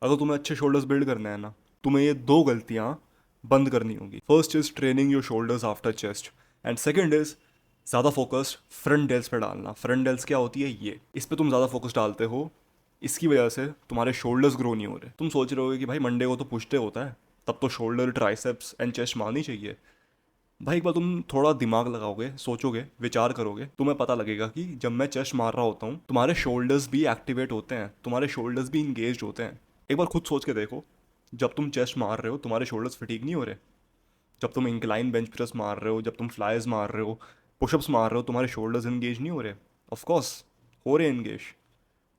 अगर तुम्हें अच्छे शोल्डर्स बिल्ड करना है ना, तुम्हें ये दो गलतियाँ बंद करनी होगी। First is training your shoulders after chest, and second is ज़्यादा फोकस फ्रंट डेल्स पे डालना। फ्रंट डेल्स क्या होती है, ये इस पे तुम ज़्यादा फोकस डालते हो, इसकी वजह से तुम्हारे शोल्डर्स ग्रो नहीं हो रहे। तुम सोच रहे हो कि भाई मंडे को तो पुश डे होता है, तब तो शोल्डर ट्राइसेप्स एंड चेस्ट मारनी चाहिए। भाई एक बार तुम थोड़ा दिमाग लगाओगे, सोचोगे, विचार करोगे, तुम्हें पता लगेगा कि जब मैं चेस्ट मार रहा होता हूँ तुम्हारे शोल्डर्स भी एक्टिवेट होते हैं, तुम्हारे शोल्डर्स भी इंगेज होते हैं। एक बार खुद सोच के देखो, जब तुम चेस्ट मार रहे हो तुम्हारे शोल्डर्स फटीग नहीं हो रहे? जब तुम इंक्लाइन बेंच प्रेस मार रहे हो, जब तुम फ्लाइज मार रहे हो, पुशअप्स मार रहे हो, तुम्हारे शोल्डर्स इंगेज नहीं हो रहे? ऑफकोर्स हो रहे इंगेज।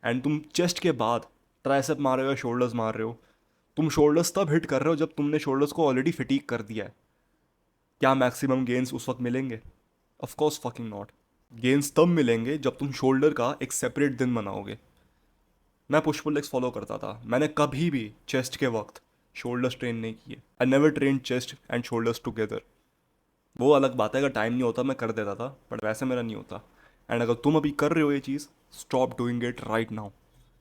एंड तुम चेस्ट के बाद ट्राइसेप मार रहे हो या शोल्डर्स मार रहे हो, तुम शोल्डर्स तब हिट कर रहे हो जब तुमने शोल्डर्स को ऑलरेडी फिटीक कर दिया है। क्या मैक्सिमम गेंस उस वक्त मिलेंगे? Of course fucking not. Gains तब मिलेंगे जब तुम शोल्डर का एक सेपरेट दिन बनाओगे। मैं पुश पुल लेग्स फॉलो करता था, मैंने कभी भी चेस्ट के वक्त शोल्डर्स ट्रेन नहीं किए। I never train chest and shoulders together. वो अलग बात है, अगर टाइम नहीं होता मैं कर देता था, बट वैसे मेरा नहीं होता। एंड अगर तुम अभी कर रहे हो ये चीज़, stop doing it right now.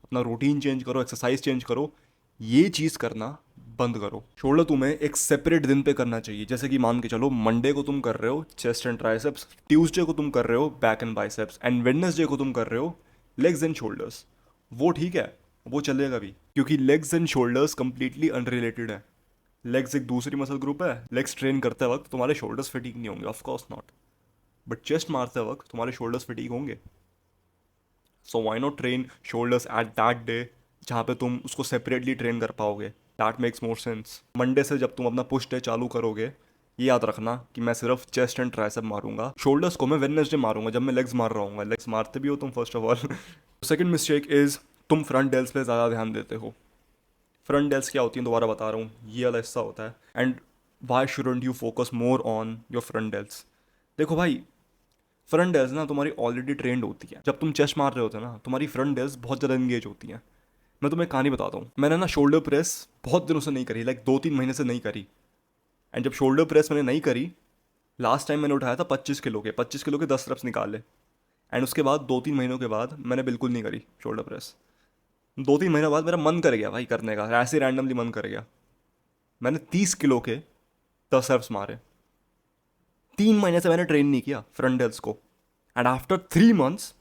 अपना रूटीन चेंज करो, एक्सरसाइज चेंज करो, ये चीज़ करना बंद करो। शोल्डर तुम्हें एक सेपरेट दिन पे करना चाहिए। जैसे कि मान के चलो मंडे को तुम कर रहे हो चेस्ट एंड ट्राइसेप्स, ट्यूसडे को तुम कर रहे हो back and biceps, and Wednesday को तुम कर रहे हो लेग्स एंड शोल्डर्स। वो ठीक है, वो चलेगा भी, क्योंकि legs and shoulders completely unrelated है। लेग्स एक दूसरी मसल ग्रुप है, लेग्स ट्रेन करते वक्त तुम्हारे शोल्डर्स फिटीक नहीं होंगे, of course not. But chest मारते वक्त तुम्हारे शोल्डर्स फिटीक होंगे। So why not train shoulders at that day जहाँ पे तुम उसको सेपरेटली ट्रेन कर पाओगे। That makes more sense. Monday से जब तुम अपना पुश डे चालू करोगे, ये याद रखना कि मैं सिर्फ चेस्ट एंड ट्राइसेप मारूंगा, शोल्डर्स को मैं वेडनेसडे मारूंगा जब मैं लेग्स मार रहा हूँ। लेग्स मारते भी हो तुम first of all. Second mistake is तुम फ्रंट डेल्स पे ज़्यादा ध्यान देते हो। फ्रंट डेल्स क्या होती हैं दोबारा बता रहा हूँ, ये वाला हिस्सा होता है। And why shouldn't you focus more on your front delts? देखो भाई, फ्रंट डेल्स ना तुम्हारी ऑलरेडी ट्रेंड होती है। जब तुम चेस्ट मार रहे होते हो ना, तुम्हारी फ्रंट डेल्स बहुत ज़्यादा इंगेज होती हैं। मैं तुम्हें कहानी बताता हूँ, मैंने ना शोल्डर प्रेस बहुत दिनों से नहीं करी, लाइक 2-3 महीने से नहीं करी। एंड जब शोल्डर प्रेस मैंने नहीं करी, लास्ट टाइम मैंने उठाया था 25 किलो के, 25 किलो के 10 रेप्स निकाले। एंड उसके बाद 2-3 महीनों के बाद मैंने बिल्कुल नहीं करी शोल्डर प्रेस। 2-3 महीने बाद मेरा मन कर गया भाई करने का, ऐसे रैंडमली मन कर गया। मैंने 30 किलो के 10 रेप्स मारे। 3 महीने से मैंने ट्रेन नहीं किया फ्रंट डेल्स को, एंड आफ्टर 3 मंथ्स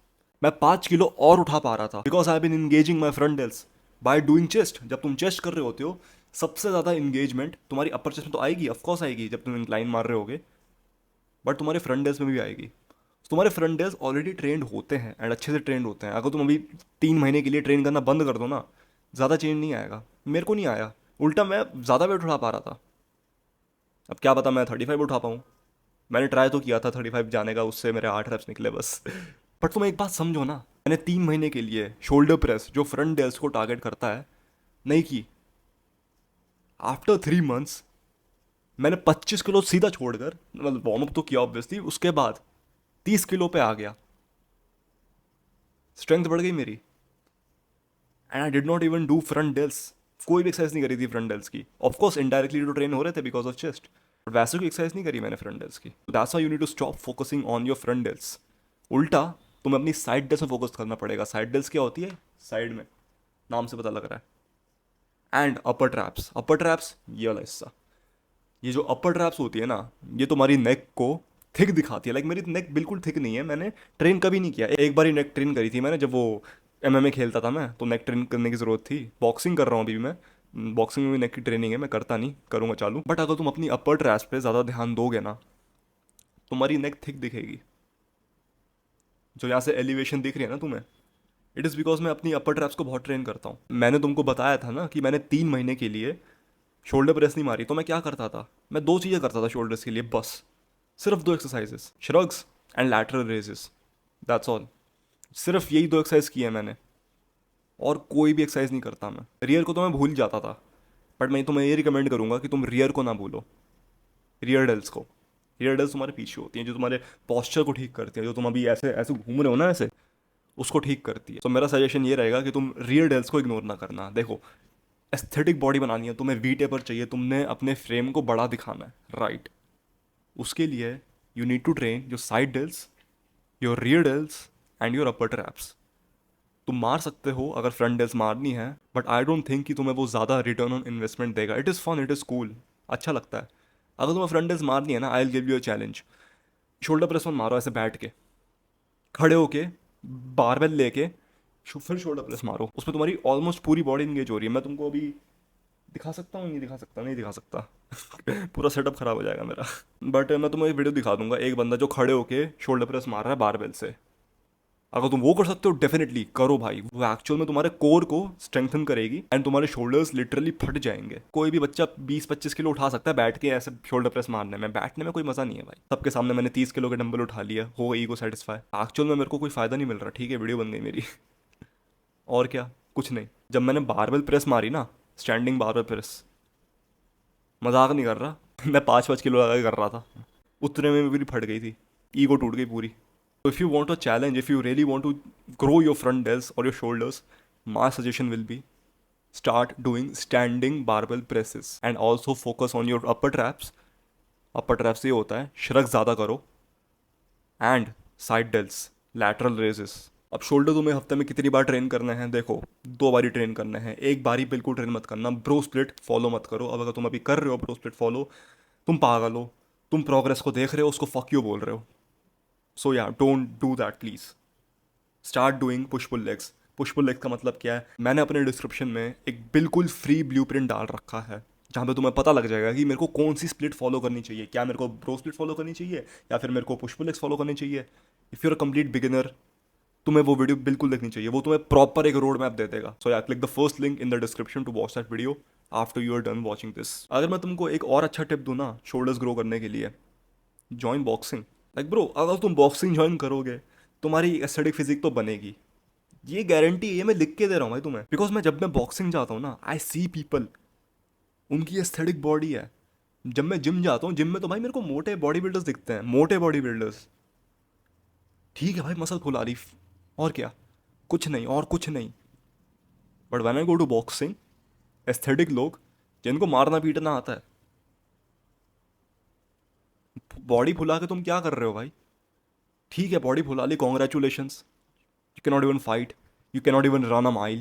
मैं 5 किलो और उठा पा रहा था, because I been engaging my front delts by doing chest. जब तुम चेस्ट कर रहे होते हो, सबसे ज़्यादा इंगेजमेंट तुम्हारी अपर चेस्ट में तो आएगी, ऑफकोर्स आएगी जब तुम इंक्लाइन मार रहे होगे, बट तुम्हारे फ्रंट डेल्स में भी आएगी। तुम्हारे फ्रंट डेल्स ऑलरेडी ट्रेंड होते हैं एंड अच्छे से ट्रेंड होते हैं। अगर तुम अभी 3 महीने के लिए ट्रेन करना बंद कर दो ना, ज़्यादा चेंज नहीं आएगा। मेरे को नहीं आया, उल्टा मैं ज़्यादा वेट उठा पा रहा था। अब क्या पता मैं 35 उठा पाऊँ। मैंने ट्राई तो किया था 35 जाने का, उससे मेरे 8 रेप्स निकले बस। बट तुम एक बात समझो ना, मैंने 3 महीने के लिए शोल्डर प्रेस जो फ्रंट डेल्स को टारगेट करता है नहीं की। आफ्टर 3 मंथ्स मैंने 25 किलो सीधा छोड़कर, मतलब वार्म अप तो किया ऑब्वियसली, उसके बाद 30 किलो पे आ गया। स्ट्रेंथ बढ़ गई मेरी, and I did not even do front delts. कोई भी एक्सरसाइज नहीं करी थी फ्रंट डेल्स की। ऑफकोर्स इनडायरेक्टली तो ट्रेन हो रहे थे बिकॉज ऑफ चेस्ट, बट वैसे कोई एक्सरसाइज नहीं करी मैंने फ्रंट डेल्स की। That's why you need to stop focusing on your front delts. उल्टा तुम्हें अपनी साइड डेल्स में फोकस करना पड़ेगा। साइड डेल्स क्या होती है? साइड में, नाम से पता लग रहा है। And upper traps, upper traps ये वाला हिस्सा, ये जो अपर ट्रैप्स होती है ना, ये तुम्हारी नेक को थिक दिखाती है। लाइक मेरी नेक बिल्कुल थिक नहीं है, मैंने ट्रेन कभी नहीं किया। एक बार ही नेक ट्रेन करी थी मैंने, जब वो एमएमए खेलता था मैं, तो नेक ट्रेन करने की ज़रूरत थी। बॉक्सिंग कर रहा हूँ अभी भी मैं, बॉक्सिंग में भी नेक की ट्रेनिंग है, मैं करता नहीं, करूँगा चालू। बट अगर तुम अपनी अपर ट्रैप्स पे ज़्यादा ध्यान दोगे ना, तुम्हारी नेक थिक दिखेगी। जो यहाँ से एलिवेशन दिख रही है ना तुम्हें, इट इज़ बिकॉज मैं अपनी अपर ट्रैप्स को बहुत ट्रेन करता हूँ। मैंने तुमको बताया था ना कि मैंने 3 महीने के लिए शोल्डर प्रेस नहीं मारी, तो मैं क्या करता था, मैं दो चीज़ें करता था शोल्डर्स के लिए बस। सिर्फ दो exercises, shrugs and lateral raises, that's all. सिर्फ यही दो एक्सरसाइज की है मैंने, और कोई भी एक्सरसाइज नहीं करता मैं। रियर को तो मैं भूल जाता था, बट मैं तुम्हें ये रिकमेंड करूंगा कि तुम रियर को ना भूलो। रियर डेल्स को, रियर डेल्स तुम्हारे पीछे होती हैं, जो तुम्हारे पॉस्चर को ठीक करती है। जो तुम अभी ऐसे ऐसे घूम रहे हो ना ऐसे, उसको ठीक करती है। तो मेरा सजेशन ये रहेगा कि तुम रियर डेल्स को इग्नोर ना करना। देखो, एस्थेटिक बॉडी बनानी है तुम्हें, वी टेपर चाहिए, तुमने अपने फ्रेम को बड़ा दिखाना है, राइट? उसके लिए you need to train your side delts, your rear delts and your upper traps. तुम मार सकते हो अगर फ्रंट डेल्स मारनी है, बट आई डोंट थिंक कि तुम्हें वो ज़्यादा रिटर्न ऑन इन्वेस्टमेंट देगा. It is fun, it is cool, अच्छा लगता है. अगर तुम्हें फ्रंट डेल्स मारनी है ना, I will give you a challenge. Shoulder press मत मारो ऐसे बैठ के, खड़े होके बारबेल लेके फिर शोल्डर प्रेस मारो. उसमें तुम्हारी ऑलमोस्ट पूरी बॉडी इंगेज हो रही है. मैं तुमको अभी दिखा सकता हूँ, नहीं दिखा सकता, नहीं दिखा सकता. पूरा सेटअप खराब हो जाएगा मेरा. बट मैं तुम्हें एक वीडियो दिखा दूंगा, एक बंदा जो खड़े होके शोल्डर प्रेस मार रहा है बारबेल से. अगर तुम वो कर सकते हो डेफिनेटली करो भाई. वो एक्चुअल में तुम्हारे कोर को स्ट्रेंथन करेगी एंड तुम्हारे शोल्डर्स लिटरली फट जाएंगे. कोई भी बच्चा 20-25 किलो उठा सकता है बैठ के ऐसे शोल्डर प्रेस मारने में. बैठने में कोई मजा नहीं है भाई. सबके सामने मैंने 30 किलो के डंबल उठा लिया, हो ईगो सेटिस्फाई. एक्चुअल में मेरे को कोई फायदा नहीं मिल रहा. ठीक है, वीडियो बन गई मेरी. और क्या, कुछ नहीं. जब मैंने बारबेल प्रेस मारी ना, स्टैंडिंग बारबेल प्रेस, मजाक नहीं कर रहा. मैं 5-5 किलो लगा के कर रहा था. उतने में मेरी फट गई थी, ईगो टूट गई पूरी. So if you want a challenge, if you really want to grow your front delts or your shoulders, my suggestion will be start doing standing barbell presses and also focus on your upper traps. Upper traps ये होता है shrug ज़्यादा करो, and side delts, lateral raises. अब shoulder तुम्हें हफ्ते में कितनी बार ट्रेन करना है? देखो, 2 बारी ट्रेन करना है. एक बारी बिल्कुल ट्रेन मत करना. ब्रो स्प्लिट फॉलो मत करो. अब अगर तुम अभी कर रहे हो ब्रो स्प्लिट फॉलो, तुम पागल हो. तुम प्रोग्रेस को देख रहे हो, उसको फक यू बोल रहे हो. So ya don't do that please. Start doing push pull legs. Push pull legs का मतलब क्या है? मैंने अपने डिस्क्रिप्शन में एक बिल्कुल फ्री ब्लूप्रिंट डाल रखा है, जहाँ पे तुम्हें पता लग जाएगा कि मेरे को कौन सी स्प्लिट फॉलो करनी चाहिए. क्या मेरे को ब्रो स्प्लिट फॉलो करनी चाहिए या फिर मेरे को पुश पुल लेग्स फॉलो करनी चाहिए. If you're a complete beginner, तुम्हें वो वीडियो बिल्कुल देखनी चाहिए. वो तुम्हें प्रॉपर एक रोड मैप दे देगा. So ya click the first link in the description to watch that video after you are done watching this. अगर मैं तुमको एक और अच्छा टिप दूँ ना शोल्डर्स ग्रो करने के लिए, जॉइन बॉक्सिंग. लाइक ब्रो, अगर तुम बॉक्सिंग ज्वाइन करोगे, तुम्हारी एस्थेटिक फिजिक तो बनेगी. ये गारंटी है, ये मैं लिख के दे रहा हूँ भाई तुम्हें. बिकॉज मैं जब मैं बॉक्सिंग जाता हूँ ना, आई सी पीपल, उनकी एस्थेटिक बॉडी है. जब मैं जिम जाता हूँ, जिम में तो भाई मेरे को मोटे बॉडी बिल्डर्स दिखते हैं, मोटे बॉडी बिल्डर्स. ठीक है भाई, मसल फुला रही, और क्या, कुछ नहीं और कुछ नहीं. But when I go to boxing, aesthetic लोग जिनको मारना पीटना आता है, बॉडी फुला के तुम क्या कर रहे हो भाई? ठीक है, बॉडी फुला ली, congratulations. You can not even fight, you can not even run a mile,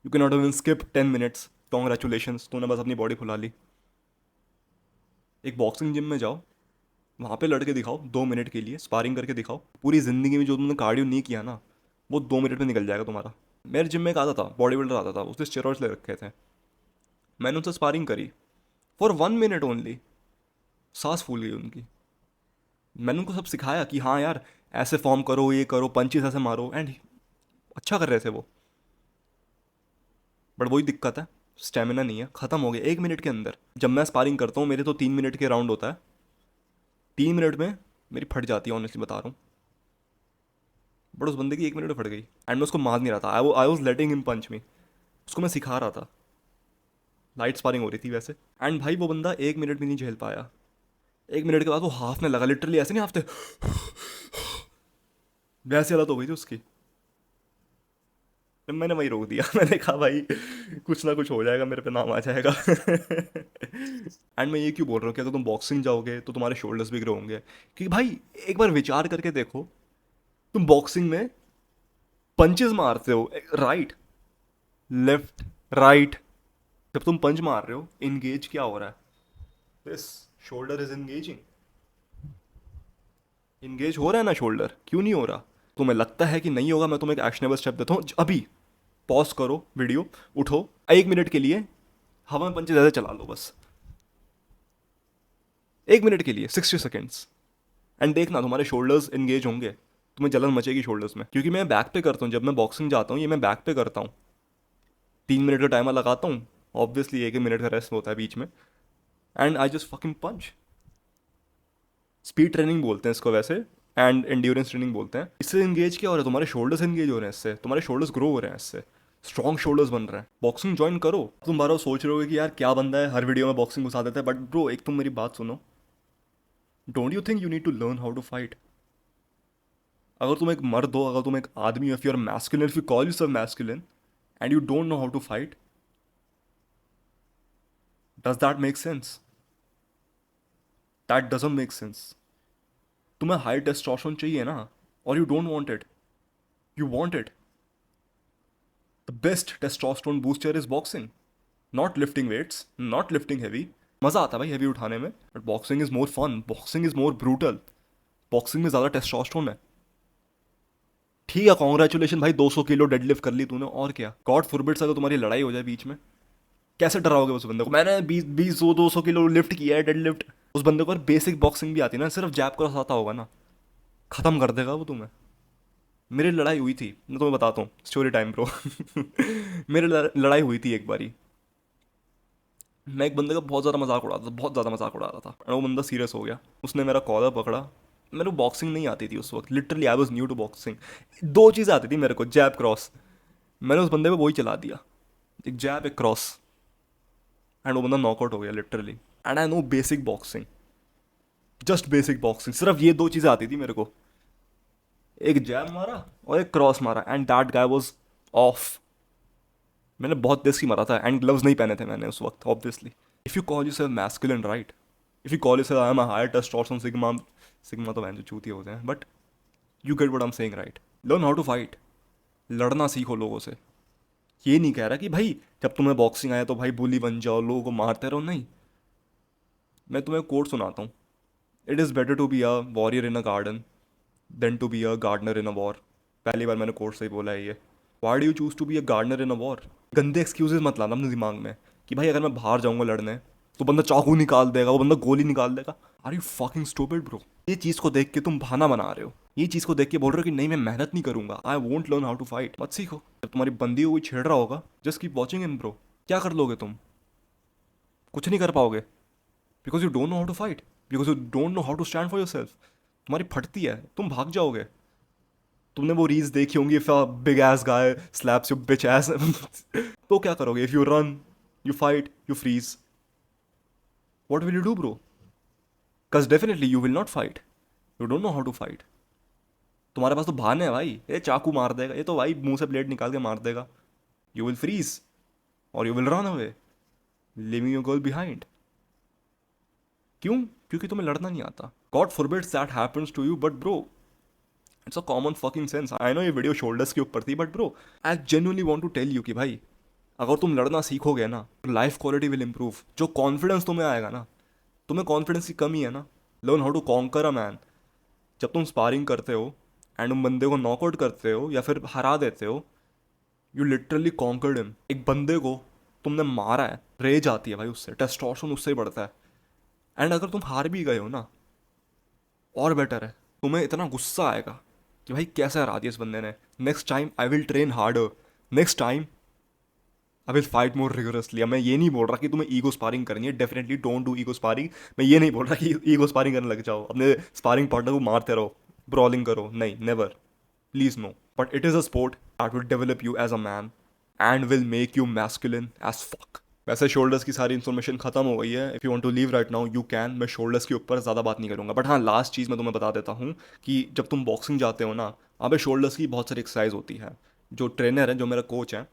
you can not even skip 10 minutes. Congratulations, तूने बस अपनी बॉडी फुला ली. एक बॉक्सिंग जिम में जाओ, वहाँ पे लड़के दिखाओ 2 मिनट के लिए स्पारिंग करके दिखाओ. पूरी ज़िंदगी में जो तुमने कार्डियो नहीं किया ना, वो 2 मिनट में निकल जाएगा तुम्हारा. मेरे जिम में एक आता था, बॉडी बिल्डर आता था, उसने स्टेरॉइड्स ले रखे थे. मैंने उनसे स्पारिंग करी फॉर 1 मिनट ओनली. सांस फूल गई उनकी. मैंने उनको सब सिखाया कि हाँ यार, ऐसे फॉर्म करो, ये करो, पंचेस ऐसे मारो, एंड अच्छा कर रहे थे वो. बट वही दिक्कत है, स्टेमिना नहीं है, ख़त्म हो गया 1 मिनट के अंदर. जब मैं स्पारिंग करता हूँ, मेरे तो 3 मिनट के राउंड होता है, 3 मिनट में मेरी फट जाती है, ऑनेस्टली बता रहा हूँ. बट उस बंदे की 1 मिनट में फट गई, एंड मैं उसको मार नहीं रहा था. आई वॉज लेटिंग हिम पंच मी. उसको मैं सिखा रहा था, लाइट स्पारिंग हो रही थी वैसे. एंड भाई वो बंदा 1 मिनट भी नहीं झेल पाया. 1 मिनट के बाद वो हाफने लगा, लिटरली ऐसे नहीं हाफते, वैसी हालत हो गई थी उसकी. फिर मैंने वही रोक दिया. मैंने कहा भाई, कुछ ना कुछ हो जाएगा, मेरे पे नाम आ जाएगा. एंड मैं ये क्यों बोल रहा हूँ कि अगर तुम बॉक्सिंग जाओगे तो तुम्हारे शोल्डर्स भी ग्रो होंगे. क्योंकि भाई एक बार विचार करके देखो, तुम बॉक्सिंग में पंचेस मारते हो, राइट, लेफ्ट, राइट. जब तुम पंच मार रहे हो, इंगेज क्या हो रहा है? This shoulder is engaging. Engage हो रहा है ना शोल्डर, क्यों नहीं हो रहा? तुम्हें लगता है कि नहीं होगा? मैं तुम्हें एक एक्शनेबल स्टेप देता हूँ अभी. पॉज करो वीडियो, उठो, 1 मिनट के लिए हवा में पंचे ज़्यादा चला लो, बस 1 मिनट के लिए, 60 सेकेंड्स. एंड देखना तुम्हारे शोल्डर्स इंगेज होंगे. तुम्हें जलन मचेगी शोल्डर्स में. क्योंकि मैं बैक पे करता हूँ, जब मैं बॉक्सिंग जाता हूँ, ये मैं बैक पे करता हूँ. 3 मिनट का टाइमर लगाता हूँ, ऑब्वियसली 1 मिनट का रेस्ट होता है बीच में, and I just fucking punch. Speed training बोलते हैं इसको वैसे, एंड एंड्योरेंस ट्रेनिंग बोलते हैं. इससे इंगेज क्या हो रहा है? तुम्हारे शोल्डर्स इंगेज हो रहे हैं इससे, तुम्हारे शोल्डर्स ग्रो हो रहे हैं इससे, स्ट्रॉन्ग शोल्डर्स बन रहे हैं. बॉक्सिंग ज्वाइन करो. तुम बार बार सोच रहे हो कि यार क्या बंदा है हर वीडियो में बॉक्सिंग घुसा देता है. बट ब्रो, एक तुम मेरी बात सुनो. Don't you think you need to learn how to fight? अगर तुम एक मर्द हो, अगर तुम एक आदमी हो, if you are masculine, if you call you self masculine and you don't know how to fight, does that make sense? That doesn't make sense. तुम्हें हाई टेस्टोस्टेरोन चाहिए ना, और you don't want it, you want it. The best testosterone booster is boxing, not lifting weights, not lifting heavy. मज़ा आता है भाई heavy उठाने में, but boxing is more fun, boxing is more brutal, boxing में ज़्यादा टेस्टोस्टेरोन है। ठीक है, कॉन्ग्रेचुलेशन भाई, 200 किलो डेडलिफ्ट कर ली तूने, और क्या। गॉड फॉरबिड अगर तुम्हारी लड़ाई हो जाए बीच में, कैसे डराओगे उस बंदे को? मैंने 200 किलो लिफ्ट किया है, डेडलिफ्ट। उस बंदे को बेसिक बॉक्सिंग भी आती है ना, सिर्फ जैब क्रॉस आता होगा ना, खत्म कर देगा वो तुम्हें। मेरी लड़ाई हुई थी, मैं तुम्हें बताता हूँ, स्टोरी टाइम प्रो। मेरी लड़ाई हुई थी एक बारी। मैं एक बंदे का बहुत ज़्यादा मजाक उड़ा रहा था, बहुत ज़्यादा मजाक उड़ा रहा था, और वो बंदा सीरियस हो गया। उसने मेरा कॉलर पकड़ा। मेरे को बॉक्सिंग नहीं आती थी उस वक्त, literally I was new to boxing. दो चीज़ें आती थी मेरे को, जैब क्रॉस। मैंने उस बंदे पे वही चला दिया, एक जैब एक क्रॉस, एंड वो बंदा नॉकआउट हो गया literally. And I know basic boxing, just basic boxing, सिर्फ ये दो चीज़ें आती थी मेरे को, एक जैब मारा और एक क्रॉस मारा, and that guy was of. मैंने बहुत देसी मारा था, एंड ग्लव्स नहीं पहने थे मैंने उस वक्त obviously. If you call yourself masculine, right, if you call yourself I am a higher testosterone sigma, sigma तो जो चूतिए होते हैं, but you get what I am saying, right. Learn how to fight, लड़ना सीखो लोगों से। ये नहीं कह रहा कि भाई जब तुम्हें बॉक्सिंग आया तो भाई बुली बन जाओ, लोगों को मारते रहो, नहीं। मैं तुम्हें कोट सुनाता हूँ, it is better to be a warrior in a garden than to be a gardener in a war. पहली बार मैंने कोर्स से ही बोला है ये। Why do you choose to be a gardener in a war? गंदे एक्सक्यूजेस मत लाना अपने दिमाग में कि भाई अगर मैं बाहर जाऊंगा लड़ने तो बंदा चाकू निकाल देगा, वो बंदा गोली निकाल देगा। Are you fucking stupid bro? ये चीज़ को देख के तुम बहाना बना रहे हो, ये चीज़ को देख के बोल रहे हो कि नहीं मैं मेहनत नहीं करूंगा, I won't learn how to fight. मत सीखो। जब तुम्हारी बंदी को कोई छेड़ रहा होगा, just keep watching in bro. क्या कर लोगे तुम? कुछ नहीं कर पाओगे, because you don't know how to fight, because you don't know how to stand for your self. तुम्हारी फटती है, तुम भाग जाओगे। तुमने वो रील्स देखी होंगी, if a big ass guy slaps your bitch ass, तो क्या करोगे? If you run, you fight, you freeze, what will you do bro? Because definitely you will not fight, you don't know how to fight. तुम्हारे पास तो बहाने हैं भाई, ये चाकू मार देगा, ये तो भाई मुंह से ब्लेड निकाल के मार देगा। यू विल फ्रीज और you will run away, leaving your girl behind. क्यों? क्योंकि तुम्हें लड़ना नहीं आता। God forbids that happens to you, but bro it's a common fucking sense. I know ये वीडियो शोल्डर्स के ऊपर थी, but bro I genuinely want to tell you कि भाई अगर तुम लड़ना सीखोगे ना, लाइफ क्वालिटी विल इंप्रूव। जो कॉन्फिडेंस तुम्हें आएगा ना, तुम्हें कॉन्फिडेंस की कमी है ना, learn how to conquer a man. जब तुम स्पारिंग करते हो एंड उन बंदे को नॉकआउट करते हो या फिर हरा देते हो, यू लिटरली कॉन्कर्ड हिम। एक बंदे को तुमने मारा है, रेज आती है भाई उससे, टेस्टोस्टेरोन उससे ही बढ़ता है। एंड अगर तुम हार भी गए हो ना, और बेटर है, तुम्हें इतना गुस्सा आएगा कि भाई कैसे हरा दिया इस बंदे ने, next time I will train harder, next time I will fight more rigorously. मैं ये नहीं बोल रहा कि तुम्हें ईगो स्पारिंग करनी है, definitely don't do ego sparring. मैं ये नहीं बोल रहा कि ईगो स्पारिंग करने लग जाओ, अपने स्पारिंग पार्टनर को मारते रहो, ब्रॉलिंग करो, नहीं, never, please no. But it is a sport that will develop you as a man and will make you masculine as fuck. वैसे शोल्डर्स की सारी इन्फॉर्मेशन खत्म हो गई है, if you want to leave right now you can. मैं shoulders के ऊपर ज़्यादा बात नहीं करूँगा, बट हाँ लास्ट चीज़ मैं तुम्हें बता देता हूँ कि जब तुम बॉक्सिंग जाते हो ना, वहाँ पे शोल्डर्स की बहुत सारी एक्सरसाइज होती है। जो ट्रेनर है, जो मेरा कोच है,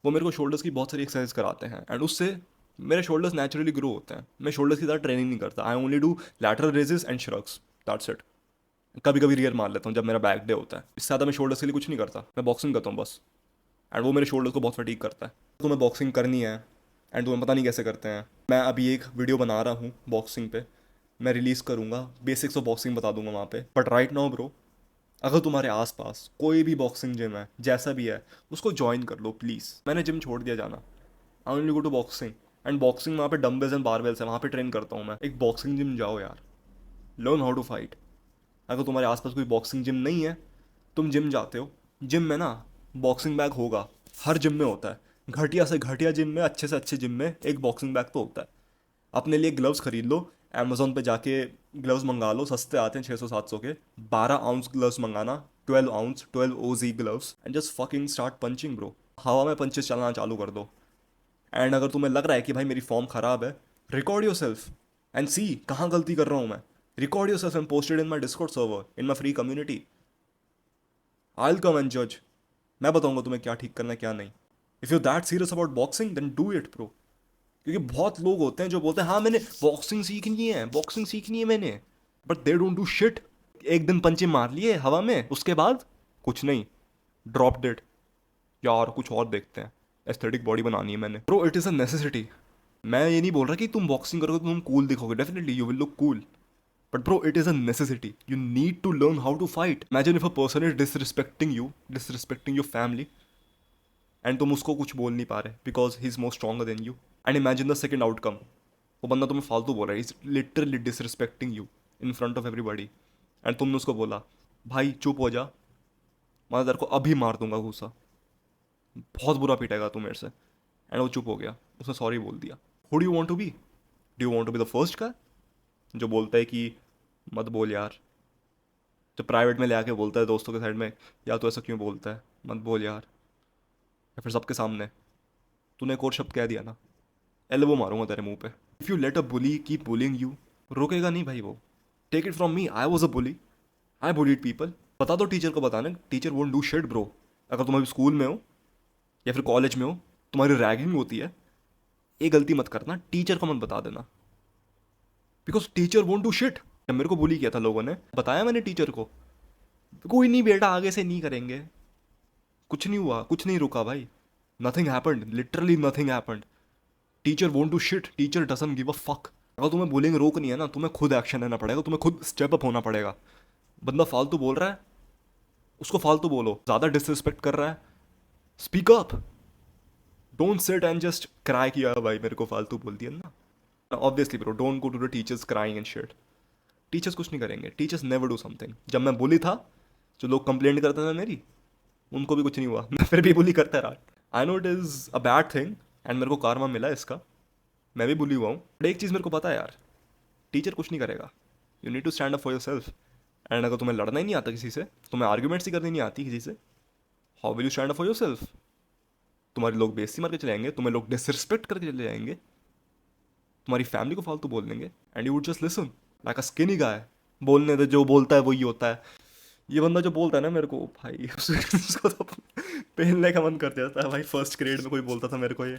वो मेरे को शोल्डर्स की बहुत सारी एक्सरसाइज कराते हैं, एंड उससे मेरे शोल्डर्स नेचुरली ग्रो होते हैं। मैं शोल्डर्स की ज़्यादा ट्रेनिंग नहीं करता, I only do lateral raises and shrugs, that's it. कभी कभी रियर मार लेता हूँ जब मेरा बैक डे होता है, इससे ज़्यादा मैं शोल्डर्स के लिए कुछ नहीं करता, मैं बॉक्सिंग करता हूँ बस। एंड वो मेरे शोल्डर्स को बहुत फटीग करता है। तुम्हें बॉक्सिंग करनी है एंड तुम्हें पता नहीं कैसे करते हैं, मैं अभी एक वीडियो बना रहा हूँ बॉक्सिंग पे, मैं रिलीज़ करूँगा, बेसिक्स ऑफ बॉक्सिंग बता दूंगा वहाँ पे। बट राइट नाउ ब्रो, अगर तुम्हारे आसपास कोई भी बॉक्सिंग जिम है, जैसा भी है, उसको ज्वाइन कर लो प्लीज़। मैंने जिम छोड़ दिया जाना, I only go to boxing. And boxing वहाँ पे डम्बल्स एंड बारबेल्स है, वहाँ पे ट्रेन करता हूँ मैं। एक बॉक्सिंग जिम जाओ यार, लर्न हाउ टू फाइट। अगर तुम्हारे आसपास कोई बॉक्सिंग जिम नहीं है, तुम जिम जाते हो, जिम में ना बॉक्सिंग बैग होगा, हर जिम में होता है। घटिया से घटिया जिम में, अच्छे से अच्छे जिम में एक बॉक्सिंग बैग तो होता है। अपने लिए ग्लव्स खरीद लो, अमेजोन पे जाके ग्लव्स मंगा लो, सस्ते आते हैं 600-700 के। 12 आउंस ग्लव्स मंगाना, 12 ounce, 12 OZ gloves, and just fucking start punching bro. हवा में पंचेस चलाना चालू कर दो। एंड अगर तुम्हें लग रहा है कि भाई मेरी फॉर्म खराब है, रिकॉर्ड योर सेल्फ एंड सी कहाँ गलती कर रहा हूँ मैं। Record your self and posted in my Discord server, in my free community. I will come and जज। मैं बताऊंगा तुम्हें क्या ठीक करना है क्या नहीं। If you that serious about boxing then do it pro. क्योंकि बहुत लोग होते हैं जो बोलते हैं हाँ मैंने बॉक्सिंग सीखनी है, बॉक्सिंग सीखनी है मैंने, but they don't do shit. एक दिन पंचे मार लिए हवा में, उसके बाद कुछ नहीं, ड्रॉप डेड। यार कुछ और देखते हैं, एस्थेटिक बॉडी बनानी है मैंने। Bro it is a necessity. मैं ये नहीं बोल रहा कि तुम बॉक्सिंग करोगे तो तुम कूल दिखोगे, definitely you will look cool, but bro it is a necessity. You need to learn how to fight. Imagine if a person is disrespecting your family, and तुम उसको कुछ बोल नहीं पा रहे because he is more stronger than you. And imagine the second outcome, वो बंदा तुम्हें फालतू बोल रहा है, is literally disrespecting you in front of everybody, and तुमने उसको बोला भाई चुप हो जा, मैं तेरे को अभी मार दूंगा घूसा, बहुत बुरा पीटेगा तू मेरे से, एंड वो चुप हो गया, उसने सॉरी बोल दिया। Who do you want to be? Do you want to be the first का जो बोलता है कि मत बोल यार, जो प्राइवेट में ले आके बोलता है दोस्तों के साइड में, या तो ऐसा क्यों बोलता है, मत बोल यार, या फिर सबके सामने तूने एक और शब्द कह दिया ना, एल्बो मारूंगा तेरे मुंह पे। If you let a bully keep bullying you, रुकेगा नहीं भाई वो। Take it from me, I was a bully, I bullied people. बता दो टीचर को, बताना teacher won't do shit bro. अगर तुम अभी स्कूल में हो या फिर कॉलेज में हो, तुम्हारी रैगिंग होती है, ये गलती मत करना, टीचर को मत बता देना, because teacher won't do shit. मेरे को बुली किया था लोगों ने, बताया मैंने टीचर को, कोई नहीं बेटा आगे से नहीं करेंगे, कुछ नहीं हुआ, कुछ नहीं रुका भाई, nothing happened, literally nothing happened. Teacher won't do shit, teacher doesn't give a fuck. अगर तुम्हें बुलिंग रोकनी है ना, तुम्हें खुद एक्शन लेना पड़ेगा, तुम्हें खुद स्टेप अप होना पड़ेगा। बंदा फालतू बोल रहा है, उसको फालतू बोलो, ज़्यादा डिसरिस्पेक्ट कर रहा है, speak up, don't sit and just cry किया भाई मेरे को फालतू बोल दिया ना। Obviously bro, don't go to the teachers crying and shit. Teachers कुछ नहीं करेंगे, टीचर्स नेवर डू समथिंग। जब मैं बुली था, जो लोग कंप्लेंट करते थे मेरी, उनको भी कुछ नहीं हुआ, मैं फिर भी बुली करता रहा। I know it is a bad thing, and मेरे को कारमा मिला इसका, मैं भी बुली हुआ हूँ, बट एक चीज़ मेरे को पता है यार, टीचर कुछ नहीं करेगा। You need to stand up for your self. एंड अगर तुम्हें लड़ना ही नहीं आता किसी से, तुम्हें आर्ग्यूमेंट्स ही करनी नहीं आती किसी से, how will you stand up for your self? तुम्हारे लोग बेइज्जती मार के चले जाएंगे, तुम्हें लोग डिसरिस्पेक्ट करके चले जाएंगे, तुम्हारी फैमिली को फालतू बोल देंगे, and you would just listen like a skinny guy. बोलने दे, जो बोलता है वही होता है। ये बंदा जो बोलता है ना मेरे को भाई, उसको तो पहनने का मन कर जाता है भाई। फर्स्ट ग्रेड में कोई बोलता था मेरे को ये,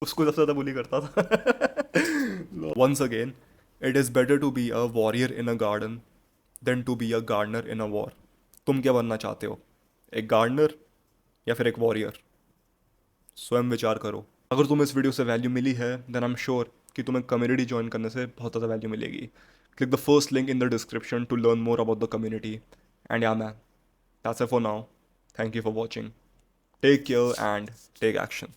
उसको सबसे ज़्यादा बुली करता था। Once again, it is better to be a warrior in a garden than to be a gardener in a war. तुम क्या बनना चाहते हो, एक गार्डनर या फिर एक वॉरियर? स्वयं विचार करो। अगर तुम्हें इस वीडियो से वैल्यू मिली है, देन आई एम श्योर कि तुम्हें कम्युनिटी ज्वाइन करने से बहुत ज़्यादा वैल्यू मिलेगी। Click the first link in the description to learn more about the community. And yeah man, that's it for now. Thank you for watching. Take care and take action.